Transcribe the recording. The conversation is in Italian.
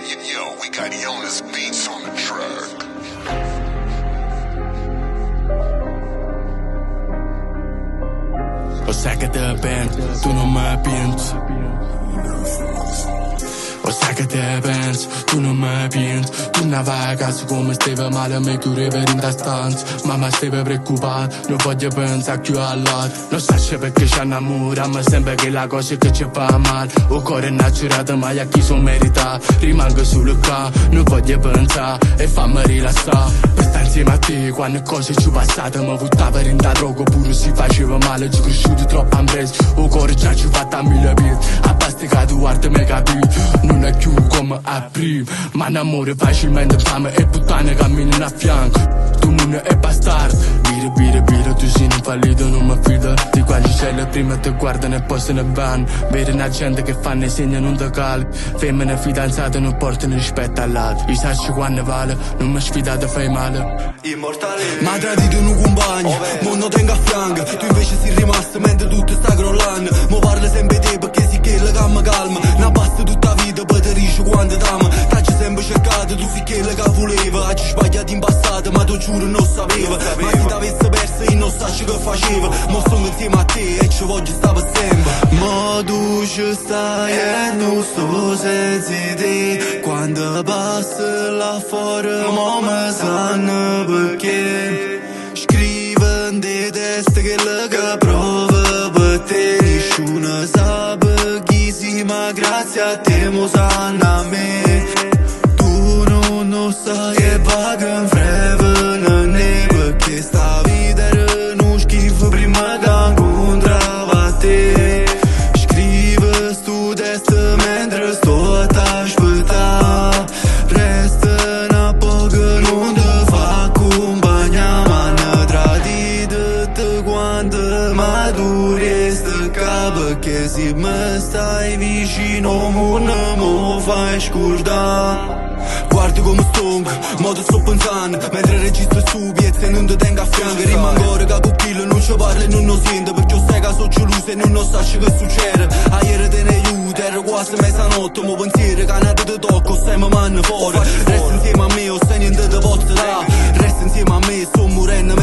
Yo, we got Jonas Beats on the track. O sai che te pensi, tu non mi pensi. O sai che te pensi, tu non mi pensi. Tu ne vai a casa come stava male, mi chiude per in ta stanza. Mamma stava preoccupata, non voglio pensare più all'altro. Non sai perché ci innamoriamo, sempre che la cosa che ci fa male. O cuore è innacciurato, ma a chi sono meritato. Rimango solo qua, non voglio pensare e fammi rilassare. Per stare insieme a te, quando cose ci passate, mi buttava in da droga, pure si faceva male. Ci cresciuto troppo ampreso, o cuore già ci fatta a mille piedi. A basta che tu guarda mi capito, non è più come a prima. Ma un amore facilmente fame e puttane camminano a fianco. Tu non è bastardo, bire, tu sei un fallito, non mi fido. Di quali cieli prima ti guardano e poi se ne vanno. Vedi una gente che fanno i segni non ti cali. Femmine fidanzate non portano rispetto all'altro. I sacci quando vale, non mi sfidate fai male. Immortale. Ma tradito un compagno, mo non tengo a fianco. Tu invece sei rimasto mentre tutto sta crollando. Mo parli sempre te perché si che la gamma calma. Non basta tutta la vita per te dici quando t'ama. T'hai sempre cercato, tu sei quella che voleva. Hai sbagliato in passato ma tu giuro non sapeva. Ma se t'avesse perso io non sai che faceva. Mo sono insieme a te e ci voglio sta per sempre. Ma tu ci stai e non sto senza te. Quando passa là fuori mo mi sanno perché. Scrivono dei test che le prova per te. Nessuno sa chi si ma grazie a te mo sanno a me. Tu non sai e vaga in freve perché sta vita era uno schifo prima che incontrava te. Scrive sto test mentre sto a t'aspettare. Resta una poco non ti fa compagnia. Ma ne tradito te quando ma tu resta qua. Perché se mi stai vicino non mi fai scordare. Guarda come stongo, mo te sto pensando. Mentre registro su piezze non ti tengo a fianco. Rimango ora che con kill non ci parlo e non lo sento. Perché sai che sono geloso e non sai che succede. A ieri te ne aiuto, era quasi mezzanotte. Mo pensiero che non ti tocco, stai mi manno fuori. Resta insieme a me o stai niente ti posso dare. Resta insieme a me, sto morendo